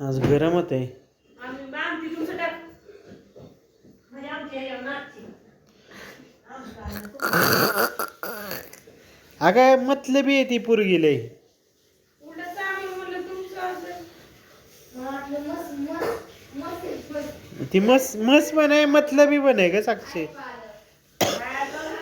आज गरम होते. आम्ही बांधते तुमचं टाक म्हणजे आमच्या या नाचची अगं मतलबी आहे ती पोरगी लय. उलट चांगलं म्हणलं तुमचं असं ती मस मस पण आहे मतलबी पण आहे ग साक्षी. काय बघा.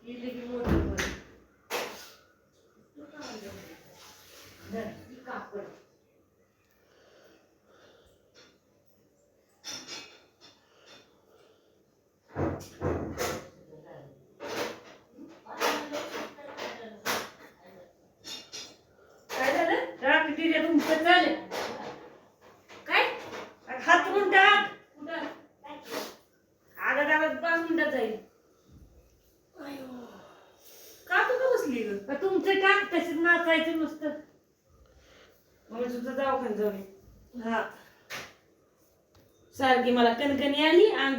गेले की मोठं पण. धर, ही कापड. काय झालं? राख तिथे तुमचं चालेल. काय? हातरून टाक. कुठं? आगत आगत 5 मिनिटात जाईल. का तू का बसली ग? का तुमचं टाक तशीच नाचायचं नुसतं. मग तुझं दवाखान्यात जाऊन ये. हा सारखी मला कणकणी आली आणि